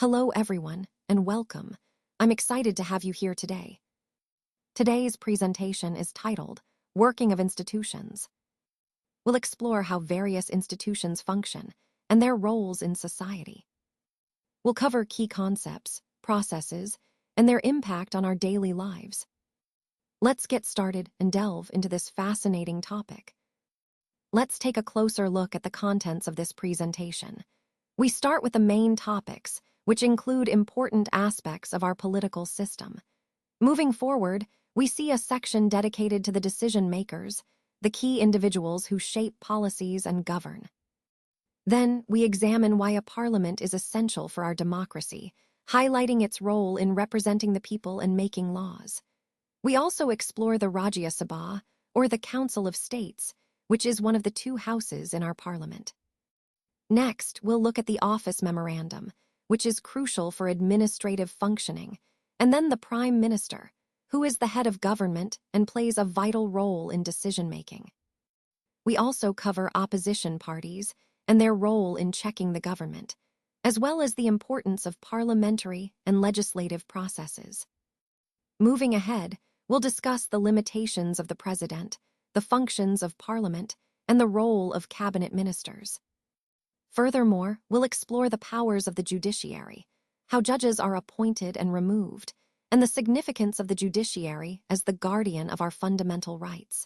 Hello, everyone, and welcome. I'm excited to have you here today. Today's presentation is titled, Working of Institutions. We'll explore how various institutions function and their roles in society. We'll cover key concepts, processes, and their impact on our daily lives. Let's get started and delve into this fascinating topic. Let's take a closer look at the contents of this presentation. We start with the main topics, which include important aspects of our political system. Moving forward, we see a section dedicated to the decision makers, the key individuals who shape policies and govern. Then, we examine why a parliament is essential for our democracy, highlighting its role in representing the people and making laws. We also explore the Rajya Sabha, or the Council of States, which is one of the two houses in our parliament. Next, we'll look at the office memorandum, which is crucial for administrative functioning, and then the Prime Minister, who is the head of government and plays a vital role in decision-making. We also cover opposition parties and their role in checking the government, as well as the importance of parliamentary and legislative processes. Moving ahead, we'll discuss the limitations of the president, the functions of parliament, and the role of cabinet ministers. Furthermore, we'll explore the powers of the judiciary, how judges are appointed and removed, and the significance of the judiciary as the guardian of our fundamental rights.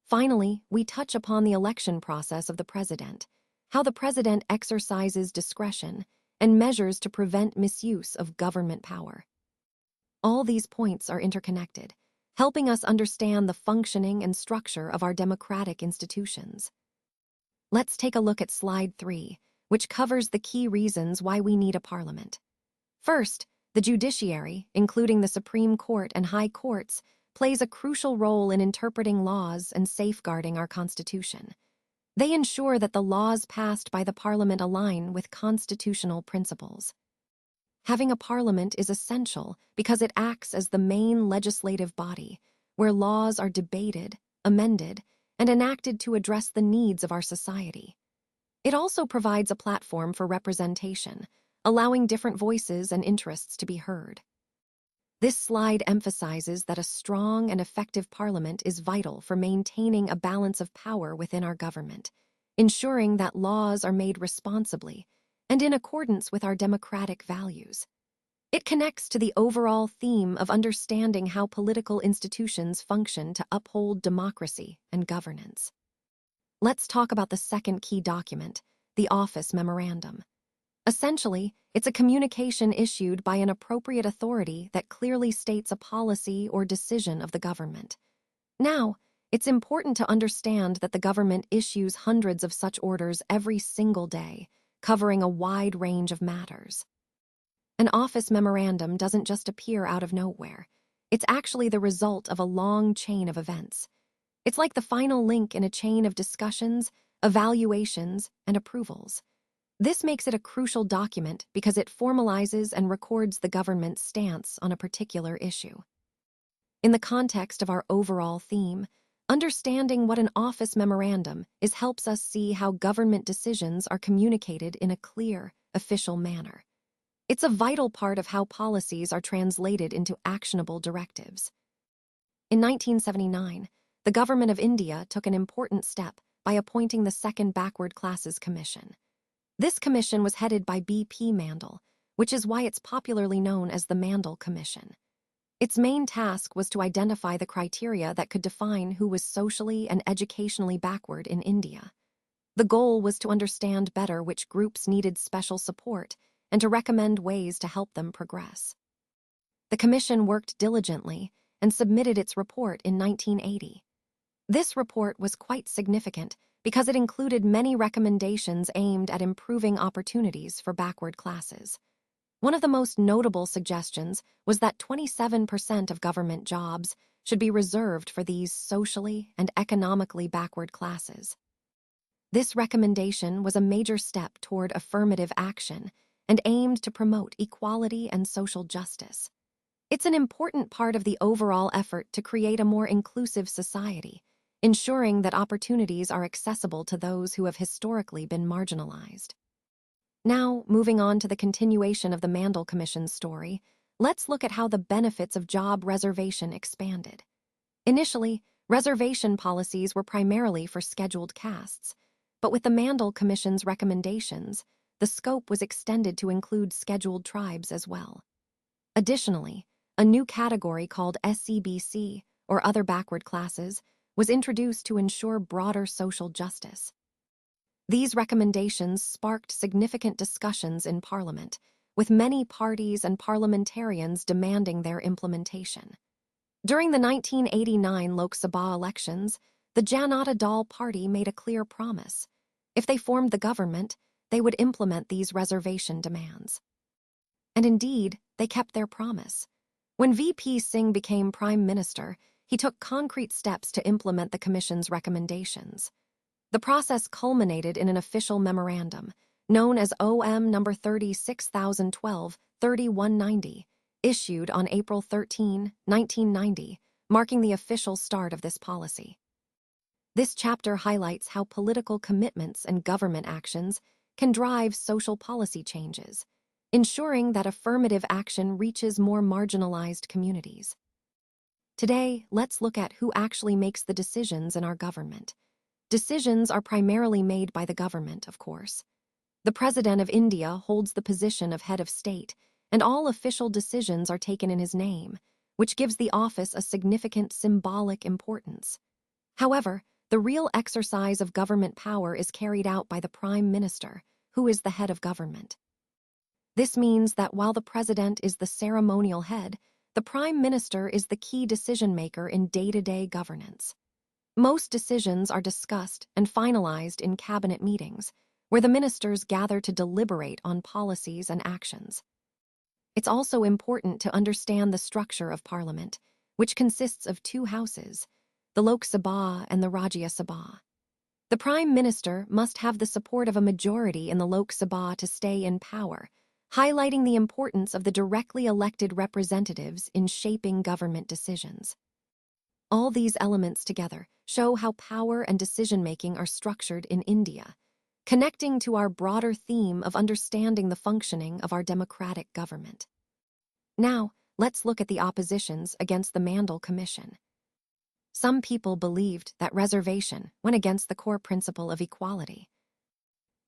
Finally, we touch upon the election process of the president, how the president exercises discretion and measures to prevent misuse of government power. All these points are interconnected, helping us understand the functioning and structure of our democratic institutions. Let's take a look at slide 3, which covers the key reasons why we need a parliament. First, the judiciary, including the Supreme Court and high courts, plays a crucial role in interpreting laws and safeguarding our Constitution. They ensure that the laws passed by the parliament align with constitutional principles. Having a parliament is essential because it acts as the main legislative body, where laws are debated, amended, and enacted to address the needs of our society. It also provides a platform for representation, allowing different voices and interests to be heard. This slide emphasizes that a strong and effective parliament is vital for maintaining a balance of power within our government, ensuring that laws are made responsibly and in accordance with our democratic values. It connects to the overall theme of understanding how political institutions function to uphold democracy and governance. Let's talk about the second key document, the office memorandum. Essentially, it's a communication issued by an appropriate authority that clearly states a policy or decision of the government. Now, it's important to understand that the government issues hundreds of such orders every single day, covering a wide range of matters. An office memorandum doesn't just appear out of nowhere. It's actually the result of a long chain of events. It's like the final link in a chain of discussions, evaluations, and approvals. This makes it a crucial document because it formalizes and records the government's stance on a particular issue. In the context of our overall theme, understanding what an office memorandum is helps us see how government decisions are communicated in a clear, official manner. It's a vital part of how policies are translated into actionable directives. In 1979, the government of India took an important step by appointing the Second Backward Classes Commission. This commission was headed by B.P. Mandal, which is why it's popularly known as the Mandal Commission. Its main task was to identify the criteria that could define who was socially and educationally backward in India. The goal was to understand better which groups needed special support and to recommend ways to help them progress. The commission worked diligently and submitted its report in 1980. This report was quite significant because it included many recommendations aimed at improving opportunities for backward classes. One of the most notable suggestions was that 27% of government jobs should be reserved for these socially and economically backward classes. This recommendation was a major step toward affirmative action and aimed to promote equality and social justice. It's an important part of the overall effort to create a more inclusive society, ensuring that opportunities are accessible to those who have historically been marginalized. Now, moving on to the continuation of the Mandel Commission's story, let's look at how the benefits of job reservation expanded. Initially, reservation policies were primarily for scheduled castes, but with the Mandel Commission's recommendations, the scope was extended to include scheduled tribes as well. Additionally, a new category called SCBC, or other backward classes, was introduced to ensure broader social justice. These recommendations sparked significant discussions in Parliament, with many parties and parliamentarians demanding their implementation. During the 1989 Lok Sabha elections, the Janata Dal Party made a clear promise. If they formed the government, they would implement these reservation demands. And indeed, they kept their promise. When VP Singh became Prime Minister, he took concrete steps to implement the Commission's recommendations. The process culminated in an official memorandum, known as OM No. 36,012-3190, issued on April 13, 1990, marking the official start of this policy. This chapter highlights how political commitments and government actions can drive social policy changes, ensuring that affirmative action reaches more marginalized communities. Today, let's look at who actually makes the decisions in our government. Decisions are primarily made by the government, of course. The President of India holds the position of head of state, and all official decisions are taken in his name, which gives the office a significant symbolic importance. However, the real exercise of government power is carried out by the Prime Minister, who is the head of government. This means that while the President is the ceremonial head, the Prime Minister is the key decision-maker in day-to-day governance. Most decisions are discussed and finalized in cabinet meetings, where the ministers gather to deliberate on policies and actions. It's also important to understand the structure of Parliament, which consists of two houses, the Lok Sabha and the Rajya Sabha. The Prime Minister must have the support of a majority in the Lok Sabha to stay in power, highlighting the importance of the directly elected representatives in shaping government decisions. All these elements together show how power and decision-making are structured in India, connecting to our broader theme of understanding the functioning of our democratic government. Now, let's look at the oppositions against the Mandel Commission. Some people believed that reservation went against the core principle of equality.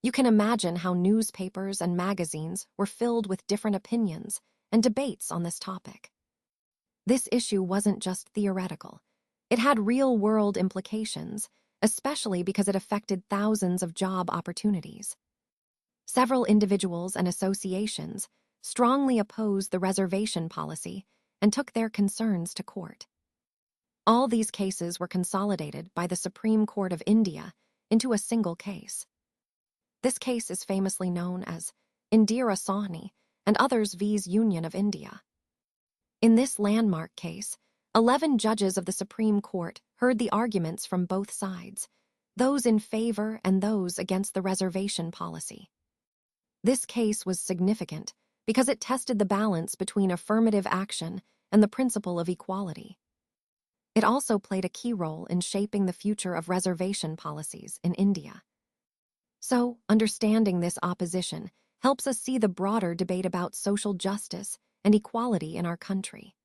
You can imagine how newspapers and magazines were filled with different opinions and debates on this topic. This issue wasn't just theoretical. It had real-world implications, especially because it affected thousands of job opportunities. Several individuals and associations strongly opposed the reservation policy and took their concerns to court. All these cases were consolidated by the Supreme Court of India into a single case. This case is famously known as Indira Sawhney and others vs. Union of India. In this landmark case, 11 judges of the Supreme Court heard the arguments from both sides, those in favor and those against the reservation policy. This case was significant because it tested the balance between affirmative action and the principle of equality. It also played a key role in shaping the future of reservation policies in India. So, understanding this opposition helps us see the broader debate about social justice and equality in our country.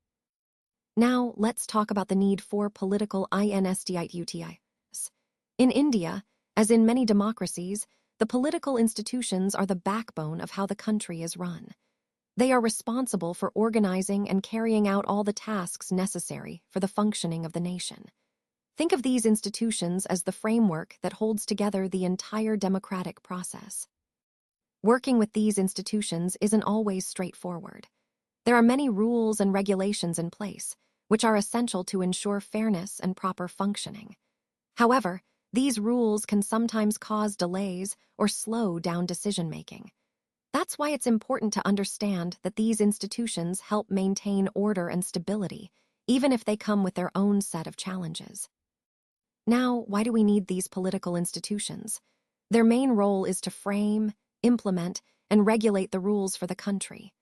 Now, let's talk about the need for political institutions. In India, as in many democracies, the political institutions are the backbone of how the country is run. They are responsible for organizing and carrying out all the tasks necessary for the functioning of the nation. Think of these institutions as the framework that holds together the entire democratic process. Working with these institutions isn't always straightforward. There are many rules and regulations in place, which are essential to ensure fairness and proper functioning. However, these rules can sometimes cause delays or slow down decision-making. That's why it's important to understand that these institutions help maintain order and stability, even if they come with their own set of challenges. Now, why do we need these political institutions? Their main role is to frame, implement, and regulate the rules for the country.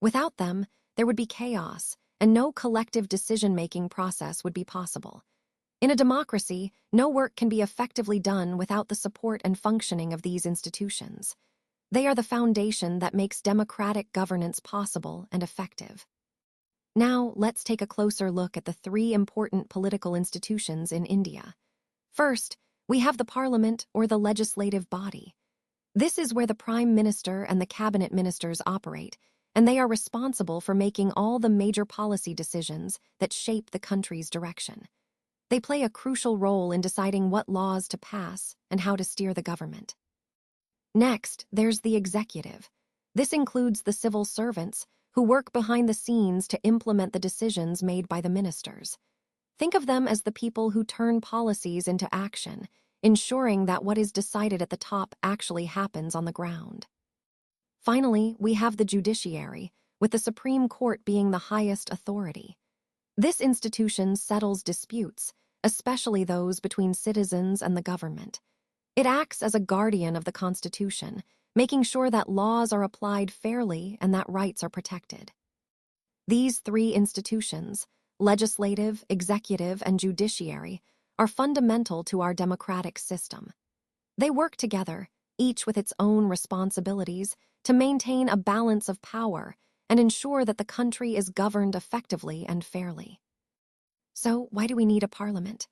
Without them, there would be chaos, and no collective decision-making process would be possible. In a democracy, no work can be effectively done without the support and functioning of these institutions. They are the foundation that makes democratic governance possible and effective. Now, let's take a closer look at the three important political institutions in India. First, we have the parliament or the legislative body. This is where the prime minister and the cabinet ministers operate, and they are responsible for making all the major policy decisions that shape the country's direction. They play a crucial role in deciding what laws to pass and how to steer the government. Next, there's the executive. This includes the civil servants who work behind the scenes to implement the decisions made by the ministers. Think of them as the people who turn policies into action, ensuring that what is decided at the top actually happens on the ground. Finally, we have the judiciary, with the Supreme Court being the highest authority. This institution settles disputes, especially those between citizens and the government. It acts as a guardian of the Constitution, making sure that laws are applied fairly and that rights are protected. These three institutions, legislative, executive, and judiciary, are fundamental to our democratic system. They work together, each with its own responsibilities, to maintain a balance of power and ensure that the country is governed effectively and fairly. So, why do we need a parliament?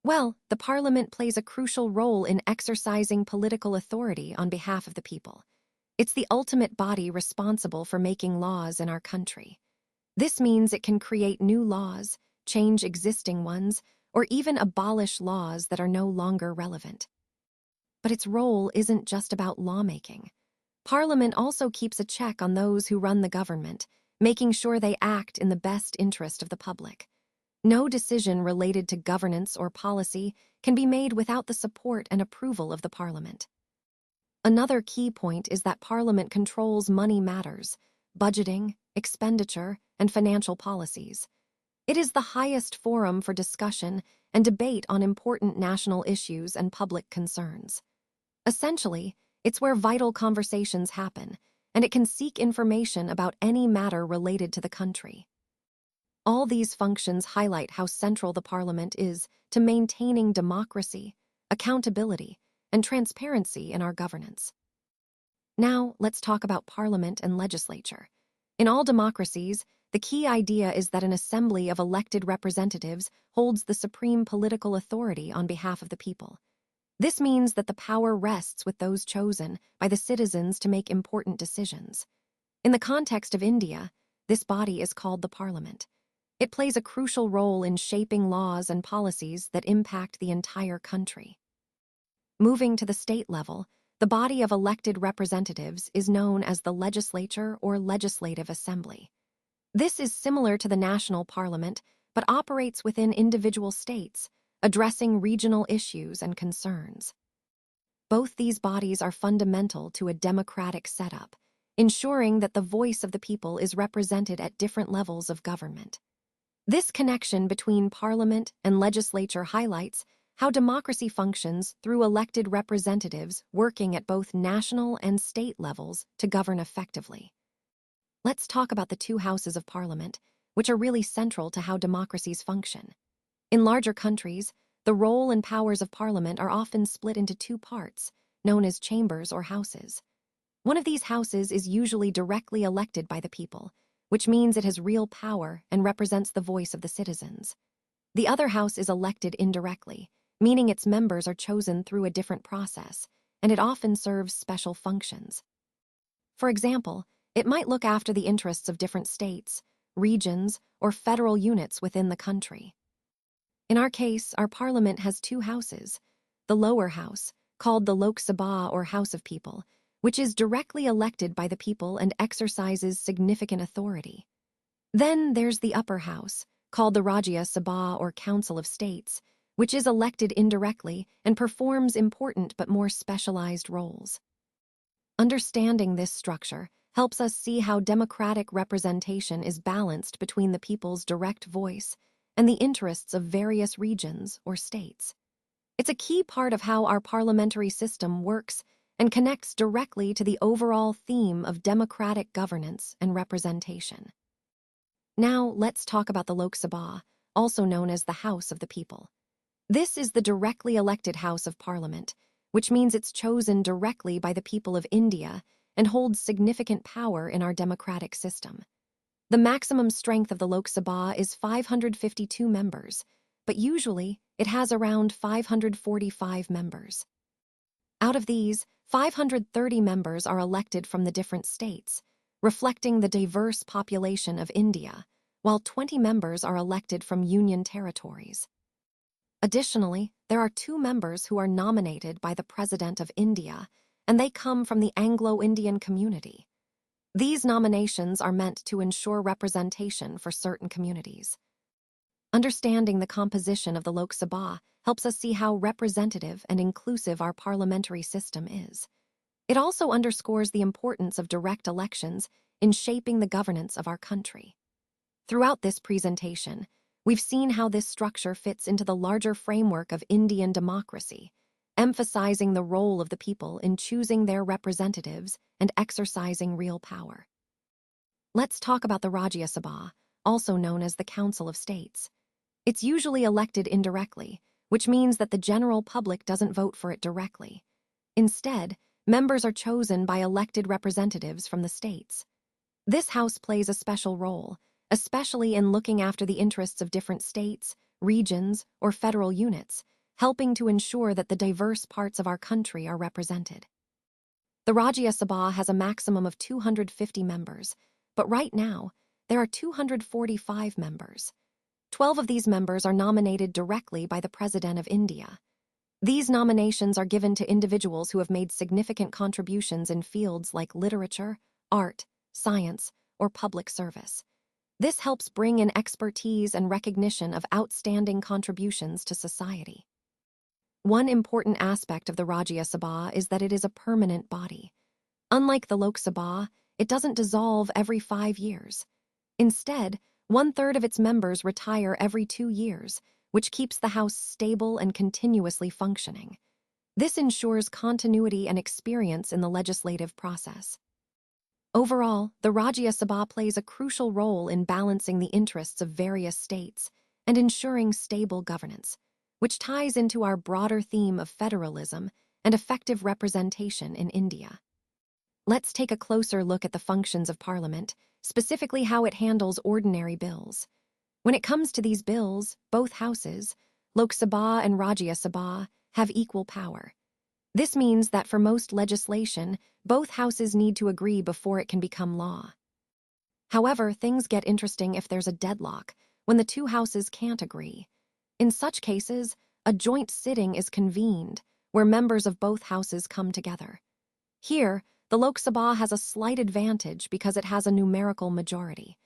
Well, the parliament plays a crucial role in exercising political authority on behalf of the people. It's the ultimate body responsible for making laws in our country. This means it can create new laws, change existing ones, or even abolish laws that are no longer relevant. But its role isn't just about lawmaking. Parliament also keeps a check on those who run the government, making sure they act in the best interest of the public. No decision related to governance or policy can be made without the support and approval of the Parliament. Another key point is that Parliament controls money matters, budgeting, expenditure, and financial policies. It is the highest forum for discussion and debate on important national issues and public concerns. Essentially, it's where vital conversations happen, and it can seek information about any matter related to the country. All these functions highlight how central the Parliament is to maintaining democracy, accountability, and transparency in our governance. Now, let's talk about Parliament and legislature. In all democracies, the key idea is that an assembly of elected representatives holds the supreme political authority on behalf of the people. This means that the power rests with those chosen by the citizens to make important decisions. In the context of India, this body is called the Parliament. It plays a crucial role in shaping laws and policies that impact the entire country. Moving to the state level, the body of elected representatives is known as the legislature or legislative assembly. This is similar to the national parliament, but operates within individual states, addressing regional issues and concerns. Both these bodies are fundamental to a democratic setup, ensuring that the voice of the people is represented at different levels of government. This connection between parliament and legislature highlights how democracy functions through elected representatives working at both national and state levels to govern effectively. Let's talk about the two houses of parliament, which are really central to how democracies function. In larger countries, the role and powers of parliament are often split into two parts, known as chambers or houses. One of these houses is usually directly elected by the people, which means it has real power and represents the voice of the citizens. The other house is elected indirectly, meaning its members are chosen through a different process, and it often serves special functions. For example, it might look after the interests of different states, regions, or federal units within the country. In our case, our parliament has two houses. The lower house, called the Lok Sabha or House of People, which is directly elected by the people and exercises significant authority. Then there's the upper house, called the Rajya Sabha or Council of States, which is elected indirectly and performs important but more specialized roles. Understanding this structure helps us see how democratic representation is balanced between the people's direct voice and the interests of various regions or states. It's a key part of how our parliamentary system works and connects directly to the overall theme of democratic governance and representation. Now, let's talk about the Lok Sabha, also known as the House of the People. This is the directly elected House of Parliament, which means it's chosen directly by the people of India and holds significant power in our democratic system. The maximum strength of the Lok Sabha is 552 members, but usually it has around 545 members. Out of these, 530 members are elected from the different states, reflecting the diverse population of India, while 20 members are elected from union territories. Additionally, there are 2 members who are nominated by the President of India, and they come from the Anglo-Indian community. These nominations are meant to ensure representation for certain communities. Understanding the composition of the Lok Sabha helps us see how representative and inclusive our parliamentary system is. It also underscores the importance of direct elections in shaping the governance of our country. Throughout this presentation, we've seen how this structure fits into the larger framework of Indian democracy, emphasizing the role of the people in choosing their representatives and exercising real power. Let's talk about the Rajya Sabha, also known as the Council of States. It's usually elected indirectly, which means that the general public doesn't vote for it directly. Instead, members are chosen by elected representatives from the states. This house plays a special role, especially in looking after the interests of different states, regions, or federal units, helping to ensure that the diverse parts of our country are represented. The Rajya Sabha has a maximum of 250 members, but right now, there are 245 members. 12 of these members are nominated directly by the President of India. These nominations are given to individuals who have made significant contributions in fields like literature, art, science, or public service. This helps bring in expertise and recognition of outstanding contributions to society. One important aspect of the Rajya Sabha is that it is a permanent body. Unlike the Lok Sabha, it doesn't dissolve every 5 years. Instead, 1/3 of its members retire every 2 years, which keeps the House stable and continuously functioning. This ensures continuity and experience in the legislative process. Overall, the Rajya Sabha plays a crucial role in balancing the interests of various states and ensuring stable governance, which ties into our broader theme of federalism and effective representation in India. Let's take a closer look at the functions of Parliament, specifically how it handles ordinary bills. When it comes to these bills, both houses, Lok Sabha and Rajya Sabha, have equal power. This means that for most legislation, both houses need to agree before it can become law. However, things get interesting if there's a deadlock, when the 2 houses can't agree. In such cases, a joint sitting is convened, where members of both houses come together. Here, the Lok Sabha has a slight advantage because it has a numerical majority.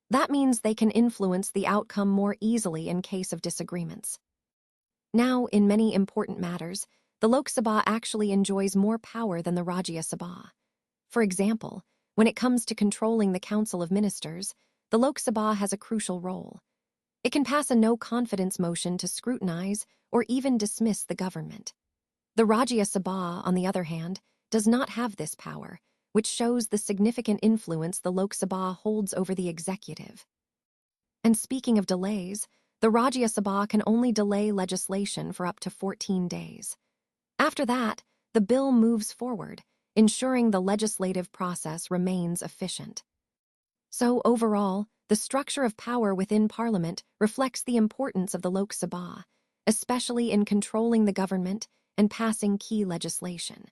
That means they can influence the outcome more easily in case of disagreements. Now, in many important matters, the Lok Sabha actually enjoys more power than the Rajya Sabha. For example, when it comes to controlling the Council of Ministers, the Lok Sabha has a crucial role. It can pass a no-confidence motion to scrutinize or even dismiss the government. The Rajya Sabha, on the other hand, does not have this power, which shows the significant influence the Lok Sabha holds over the executive. And speaking of delays, the Rajya Sabha can only delay legislation for up to 14 days. After that, the bill moves forward, ensuring the legislative process remains efficient. So overall, the structure of power within Parliament reflects the importance of the Lok Sabha, especially in controlling the government and passing key legislation.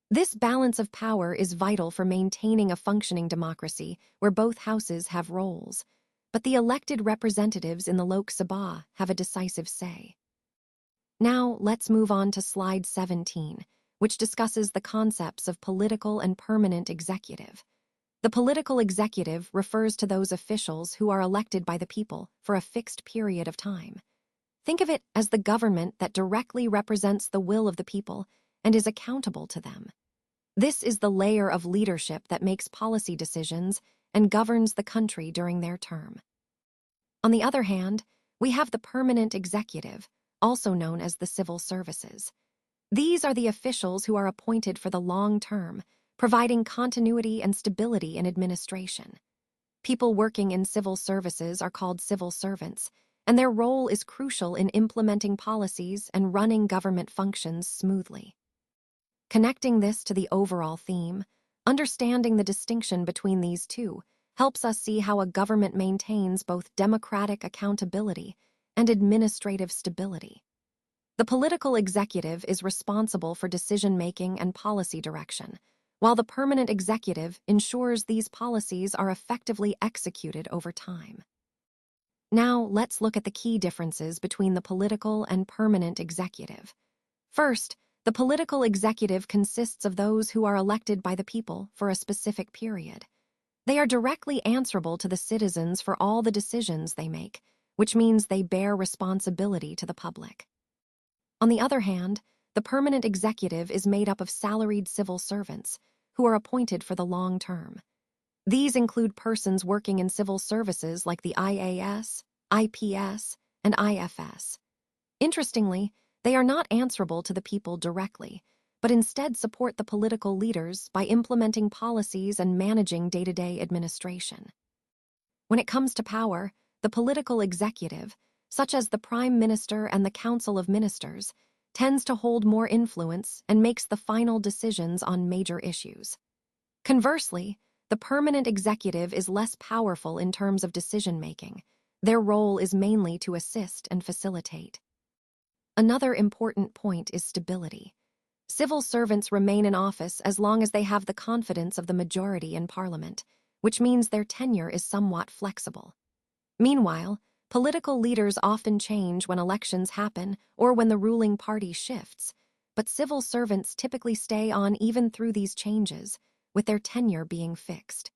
This balance of power is vital for maintaining a functioning democracy where both houses have roles, but the elected representatives in the Lok Sabha have a decisive say. Now, let's move on to slide 17, which discusses the concepts of political and permanent executive. The political executive refers to those officials who are elected by the people for a fixed period of time. Think of it as the government that directly represents the will of the people and is accountable to them. This is the layer of leadership that makes policy decisions and governs the country during their term. On the other hand, we have the permanent executive, also known as the civil services. These are the officials who are appointed for the long term, providing continuity and stability in administration. People working in civil services are called civil servants, and their role is crucial in implementing policies and running government functions smoothly. Connecting this to the overall theme, Understanding the distinction between these two helps us see how a government maintains both democratic accountability and administrative stability. The political executive is responsible for decision-making and policy direction, while the permanent executive ensures these policies are effectively executed over time. Now, let's look at the key differences between the political and permanent executive. First, the political executive consists of those who are elected by the people for a specific period. They are directly answerable to the citizens for all the decisions they make, which means they bear responsibility to the public. On the other hand, the permanent executive is made up of salaried civil servants who are appointed for the long term. These include persons working in civil services like the IAS, IPS, and IFS. Interestingly, they are not answerable to the people directly, but instead support the political leaders by implementing policies and managing day-to-day administration. When it comes to power, the political executive, such as the Prime Minister and the Council of Ministers, tends to hold more influence and makes the final decisions on major issues. Conversely, the permanent executive is less powerful in terms of decision-making. Their role is mainly to assist and facilitate. Another important point is stability. Civil servants remain in office as long as they have the confidence of the majority in Parliament, which means their tenure is somewhat flexible. Meanwhile, political leaders often change when elections happen or when the ruling party shifts, but civil servants typically stay on even through these changes, with their tenure being fixed.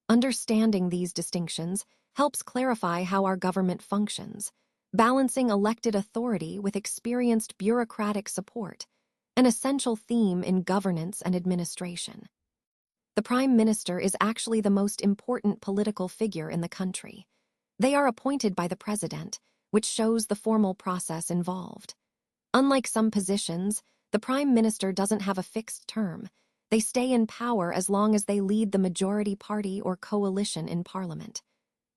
Understanding these distinctions helps clarify how our government functions, balancing elected authority with experienced bureaucratic support, an essential theme in governance and administration. The Prime Minister is actually the most important political figure in the country. They are appointed by the President, which shows the formal process involved. Unlike some positions, the Prime Minister doesn't have a fixed term. They stay in power as long as they lead the majority party or coalition in Parliament.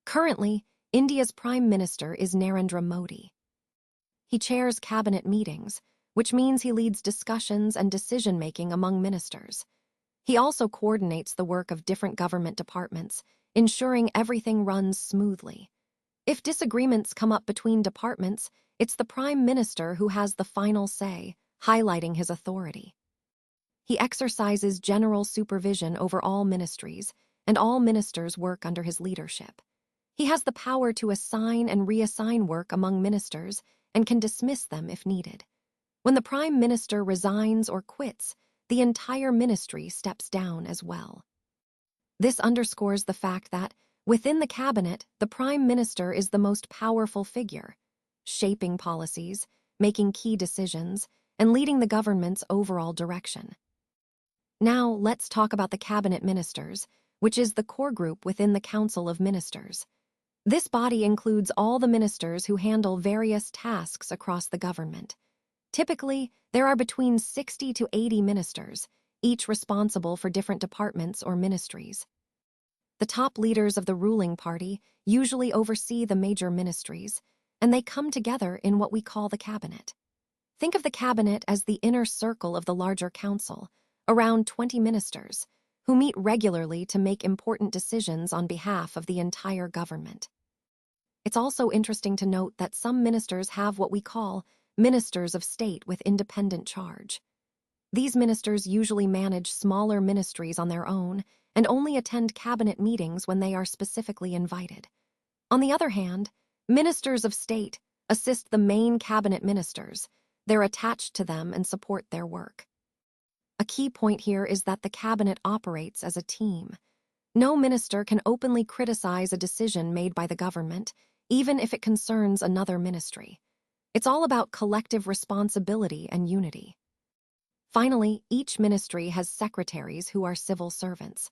Currently, India's Prime Minister is Narendra Modi. He chairs cabinet meetings, which means he leads discussions and decision-making among ministers. He also coordinates the work of different government departments, ensuring everything runs smoothly. If disagreements come up between departments, it's the Prime Minister who has the final say, highlighting his authority. He exercises general supervision over all ministries, and all ministers work under his leadership. He has the power to assign and reassign work among ministers and can dismiss them if needed. When the Prime Minister resigns or quits, the entire ministry steps down as well. This underscores the fact that, within the cabinet, the Prime Minister is the most powerful figure, shaping policies, making key decisions, and leading the government's overall direction. Now, let's talk about the Cabinet Ministers, which is the core group within the Council of Ministers. This body includes all the ministers who handle various tasks across the government. Typically, there are between 60 to 80 ministers, each responsible for different departments or ministries. The top leaders of the ruling party usually oversee the major ministries, and they come together in what we call the cabinet. Think of the cabinet as the inner circle of the larger council, around 20 ministers, who meet regularly to make important decisions on behalf of the entire government. It's also interesting to note that some ministers have what we call ministers of state with independent charge. These ministers usually manage smaller ministries on their own and only attend cabinet meetings when they are specifically invited. On the other hand, ministers of state assist the main cabinet ministers. They're attached to them and support their work. A key point here is that the cabinet operates as a team. No minister can openly criticize a decision made by the government, even if it concerns another ministry. It's all about collective responsibility and unity. Finally, each ministry has secretaries who are civil servants.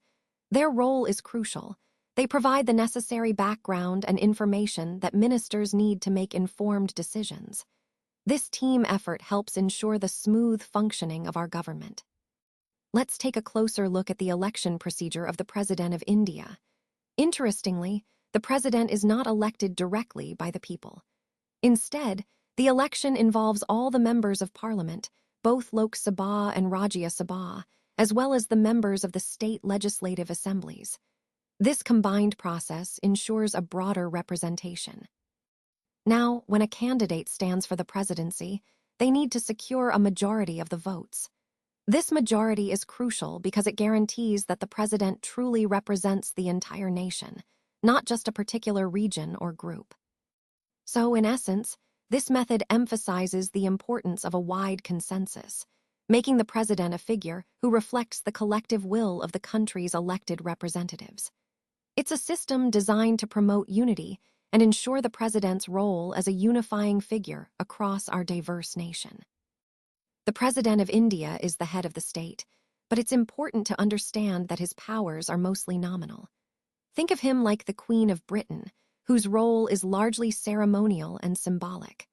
Their role is crucial. They provide the necessary background and information that ministers need to make informed decisions. This team effort helps ensure the smooth functioning of our government. Let's take a closer look at the election procedure of the President of India. Interestingly, the President is not elected directly by the people. Instead, the election involves all the members of Parliament, both Lok Sabha and Rajya Sabha, as well as the members of the state legislative assemblies. This combined process ensures a broader representation. Now, when a candidate stands for the presidency, they need to secure a majority of the votes. This majority is crucial because it guarantees that the president truly represents the entire nation, not just a particular region or group. So, in essence, this method emphasizes the importance of a wide consensus, making the president a figure who reflects the collective will of the country's elected representatives. It's a system designed to promote unity and ensure the president's role as a unifying figure across our diverse nation. The President of India is the head of the state, but it's important to understand that his powers are mostly nominal. Think of him like the Queen of Britain, whose role is largely ceremonial and symbolic.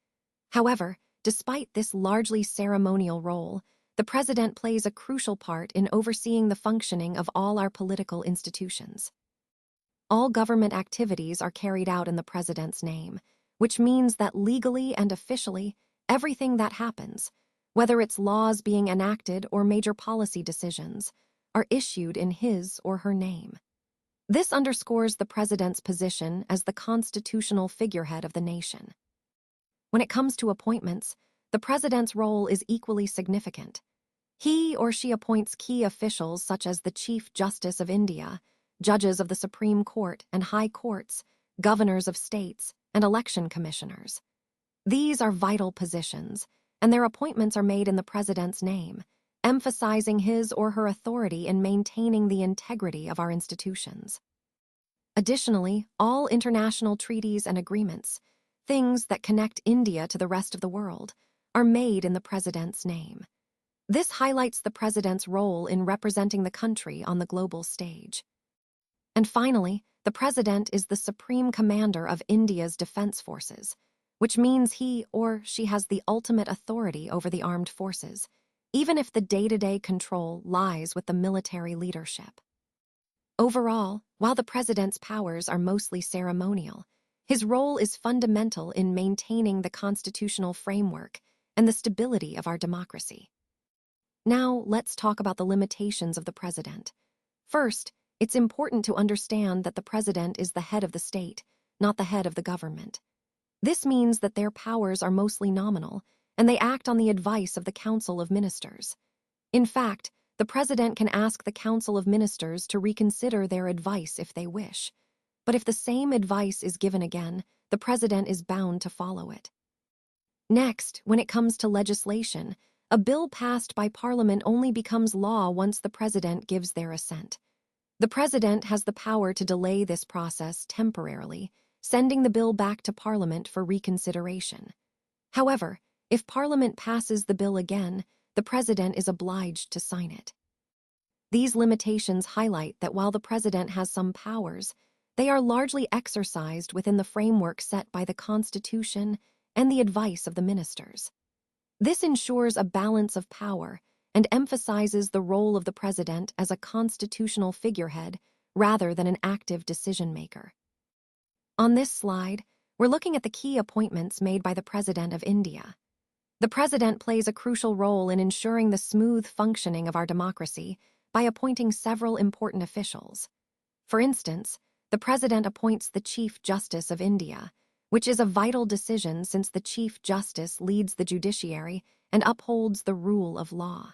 However, despite this largely ceremonial role, the president plays a crucial part in overseeing the functioning of all our political institutions. All government activities are carried out in the president's name, which means that legally and officially, everything that happens, whether it's laws being enacted or major policy decisions, are issued in his or her name. This underscores the president's position as the constitutional figurehead of the nation. When it comes to appointments, the president's role is equally significant. He or she appoints key officials such as the Chief Justice of India, judges of the Supreme Court and high courts, governors of states, and election commissioners. These are vital positions, and their appointments are made in the president's name, emphasizing his or her authority in maintaining the integrity of our institutions. Additionally, all international treaties and agreements, things that connect India to the rest of the world, are made in the president's name. This highlights the president's role in representing the country on the global stage. And finally, the president is the supreme commander of India's defense forces, which means he or she has the ultimate authority over the armed forces, even if the day-to-day control lies with the military leadership. Overall, while the president's powers are mostly ceremonial, his role is fundamental in maintaining the constitutional framework and the stability of our democracy. Now, let's talk about the limitations of the president. First, it's important to understand that the president is the head of the state, not the head of the government. This means that their powers are mostly nominal, and they act on the advice of the Council of Ministers. In fact, the president can ask the Council of Ministers to reconsider their advice if they wish. But if the same advice is given again, the president is bound to follow it. Next, when it comes to legislation, a bill passed by Parliament only becomes law once the president gives their assent. The president has the power to delay this process temporarily, sending the bill back to Parliament for reconsideration. However, if Parliament passes the bill again, the president is obliged to sign it. These limitations highlight that while the president has some powers, they are largely exercised within the framework set by the Constitution and the advice of the ministers. This ensures a balance of power and emphasizes the role of the president as a constitutional figurehead rather than an active decision-maker. On this slide, we're looking at the key appointments made by the President of India. The president plays a crucial role in ensuring the smooth functioning of our democracy by appointing several important officials. For instance, the president appoints the Chief Justice of India, which is a vital decision since the Chief Justice leads the judiciary and upholds the rule of law.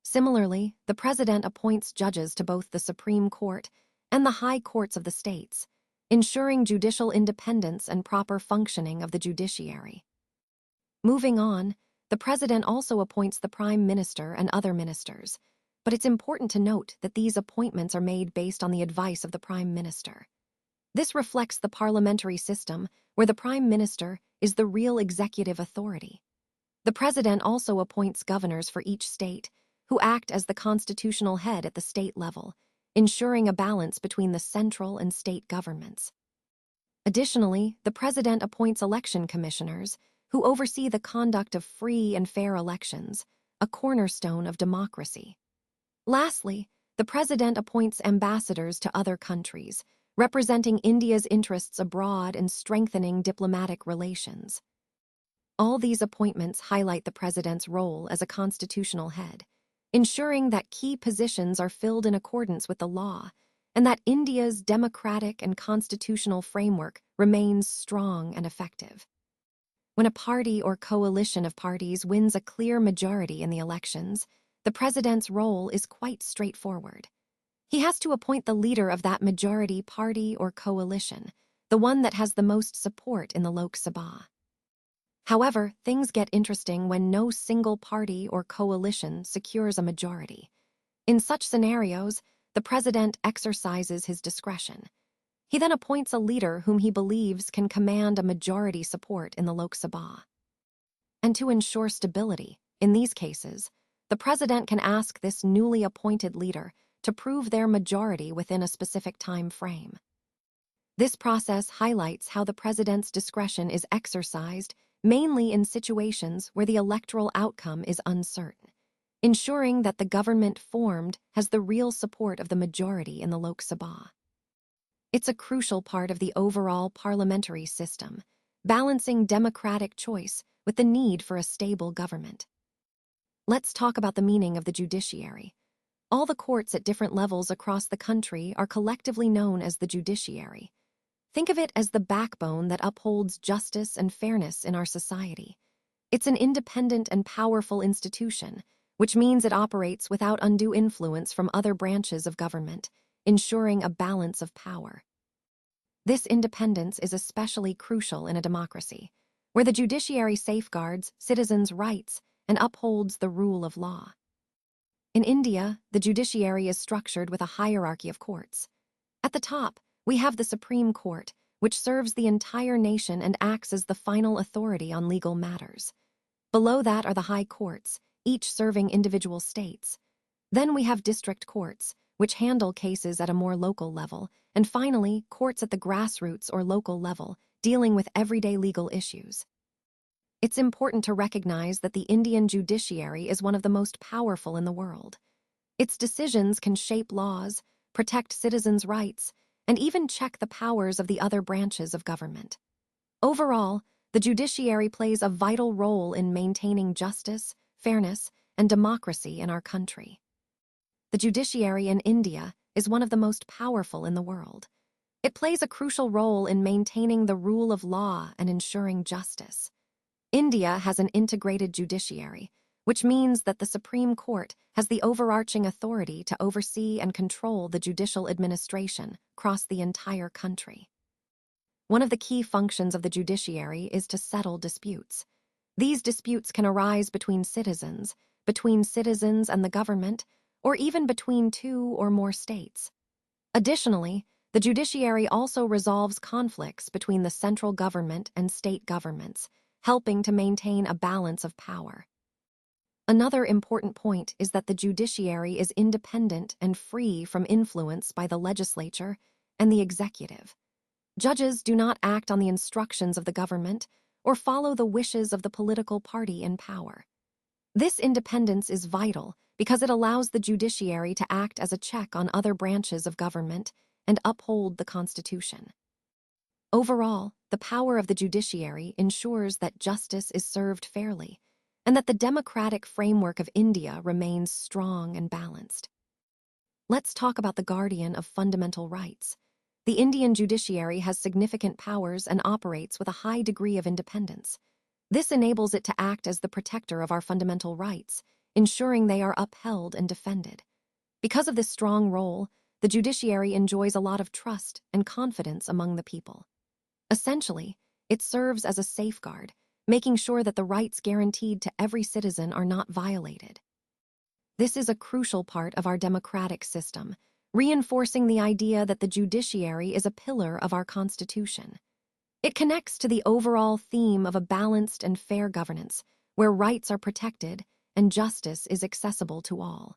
Similarly, the president appoints judges to both the Supreme Court and the high courts of the states, ensuring judicial independence and proper functioning of the judiciary. Moving on, the president also appoints the prime minister and other ministers, but it's important to note that these appointments are made based on the advice of the prime minister. This reflects the parliamentary system where the prime minister is the real executive authority. The president also appoints governors for each state, who act as the constitutional head at the state level, ensuring a balance between the central and state governments. Additionally, the president appoints election commissioners, who oversee the conduct of free and fair elections, a cornerstone of democracy. Lastly, the president appoints ambassadors to other countries, representing India's interests abroad and strengthening diplomatic relations. All these appointments highlight the president's role as a constitutional head, ensuring that key positions are filled in accordance with the law and that India's democratic and constitutional framework remains strong and effective. When a party or coalition of parties wins a clear majority in the elections, the president's role is quite straightforward. He has to appoint the leader of that majority party or coalition, the one that has the most support in the Lok Sabha. However, things get interesting when no single party or coalition secures a majority. In such scenarios, the president exercises his discretion. He then appoints a leader whom he believes can command a majority support in the Lok Sabha. And to ensure stability, in these cases, the president can ask this newly appointed leader to prove their majority within a specific time frame. This process highlights how the president's discretion is exercised mainly in situations where the electoral outcome is uncertain, ensuring that the government formed has the real support of the majority in the Lok Sabha. It's a crucial part of the overall parliamentary system, balancing democratic choice with the need for a stable government. Let's talk about the meaning of the judiciary. All the courts at different levels across the country are collectively known as the judiciary. Think of it as the backbone that upholds justice and fairness in our society. It's an independent and powerful institution, which means it operates without undue influence from other branches of government, ensuring a balance of power. This independence is especially crucial in a democracy, where the judiciary safeguards citizens' rights and upholds the rule of law. In India, the judiciary is structured with a hierarchy of courts. At the top, we have the Supreme Court, which serves the entire nation and acts as the final authority on legal matters. Below that are the high courts, each serving individual states. Then we have district courts, which handle cases at a more local level, and finally, courts at the grassroots or local level, dealing with everyday legal issues. It's important to recognize that the Indian judiciary is one of the most powerful in the world. Its decisions can shape laws, protect citizens' rights, and even check the powers of the other branches of government. Overall, the judiciary plays a vital role in maintaining justice, fairness, and democracy in our country. The judiciary in India is one of the most powerful in the world. It plays a crucial role in maintaining the rule of law and ensuring justice. India has an integrated judiciary, which means that the Supreme Court has the overarching authority to oversee and control the judicial administration across the entire country. One of the key functions of the judiciary is to settle disputes. These disputes can arise between citizens and the government, or even between two or more states. Additionally, the judiciary also resolves conflicts between the central government and state governments, helping to maintain a balance of power. Another important point is that the judiciary is independent and free from influence by the legislature and the executive. Judges do not act on the instructions of the government or follow the wishes of the political party in power. This independence is vital because it allows the judiciary to act as a check on other branches of government and uphold the Constitution. Overall, the power of the judiciary ensures that justice is served fairly and that the democratic framework of India remains strong and balanced. Let's talk about the guardian of fundamental rights. The Indian judiciary has significant powers and operates with a high degree of independence. This enables it to act as the protector of our fundamental rights, ensuring they are upheld and defended. Because of this strong role, the judiciary enjoys a lot of trust and confidence among the people. Essentially, it serves as a safeguard, making sure that the rights guaranteed to every citizen are not violated. This is a crucial part of our democratic system, reinforcing the idea that the judiciary is a pillar of our Constitution. It connects to the overall theme of a balanced and fair governance, where rights are protected and justice is accessible to all.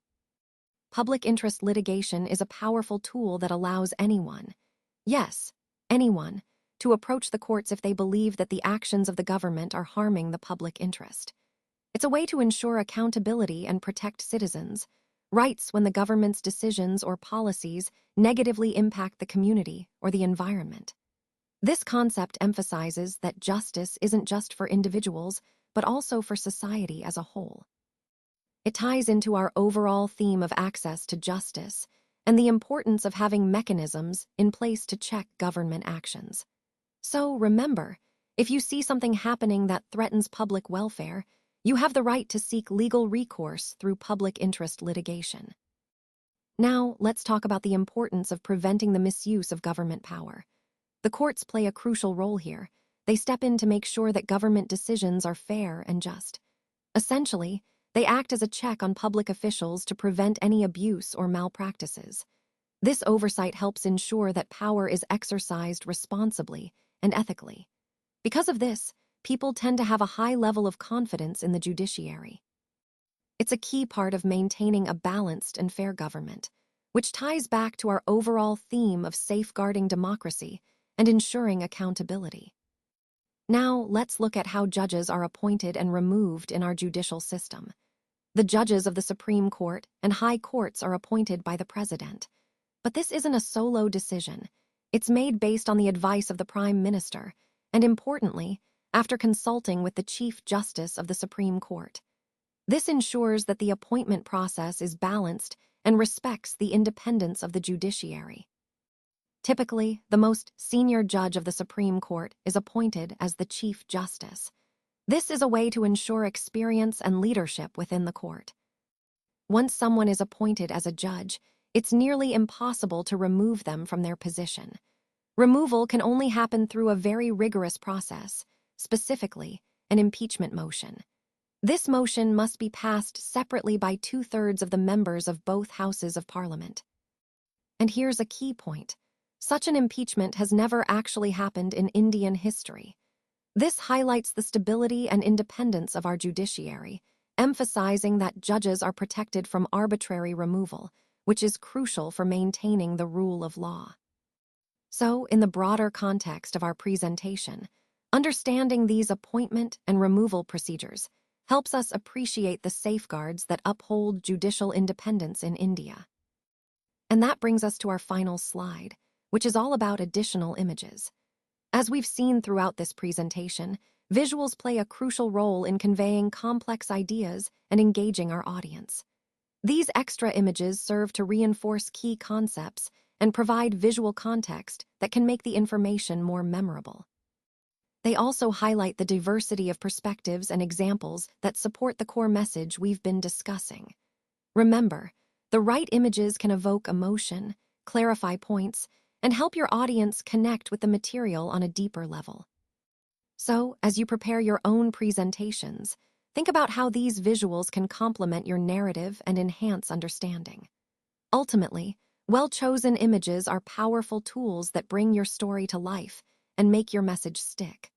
Public interest litigation is a powerful tool that allows anyone, yes, anyone, to approach the courts if they believe that the actions of the government are harming the public interest. It's a way to ensure accountability and protect citizens' rights when the government's decisions or policies negatively impact the community or the environment. This concept emphasizes that justice isn't just for individuals, but also for society as a whole. It ties into our overall theme of access to justice and the importance of having mechanisms in place to check government actions. So remember, if you see something happening that threatens public welfare, you have the right to seek legal recourse through public interest litigation. Now, let's talk about the importance of preventing the misuse of government power. The courts play a crucial role here. They step in to make sure that government decisions are fair and just. Essentially, they act as a check on public officials to prevent any abuse or malpractices. This oversight helps ensure that power is exercised responsibly and ethically. Because of this, people tend to have a high level of confidence in the judiciary. It's a key part of maintaining a balanced and fair government, which ties back to our overall theme of safeguarding democracy and ensuring accountability. Now, let's look at how judges are appointed and removed in our judicial system. The judges of the Supreme Court and high courts are appointed by the President. But this isn't a solo decision. It's made based on the advice of the Prime Minister, and importantly, after consulting with the Chief Justice of the Supreme Court. This ensures that the appointment process is balanced and respects the independence of the judiciary. Typically, the most senior judge of the Supreme Court is appointed as the Chief Justice. This is a way to ensure experience and leadership within the court. Once someone is appointed as a judge, it's nearly impossible to remove them from their position. Removal can only happen through a very rigorous process, specifically an impeachment motion. This motion must be passed separately by 2/3 of the members of both houses of Parliament. And here's a key point. Such an impeachment has never actually happened in Indian history. This highlights the stability and independence of our judiciary, emphasizing that judges are protected from arbitrary removal, which is crucial for maintaining the rule of law. So, in the broader context of our presentation, understanding these appointment and removal procedures helps us appreciate the safeguards that uphold judicial independence in India. And that brings us to our final slide, which is all about additional images. As we've seen throughout this presentation, visuals play a crucial role in conveying complex ideas and engaging our audience. These extra images serve to reinforce key concepts and provide visual context that can make the information more memorable. They also highlight the diversity of perspectives and examples that support the core message we've been discussing. Remember, the right images can evoke emotion, clarify points, and help your audience connect with the material on a deeper level. So, as you prepare your own presentations, think about how these visuals can complement your narrative and enhance understanding. Ultimately, well-chosen images are powerful tools that bring your story to life and make your message stick.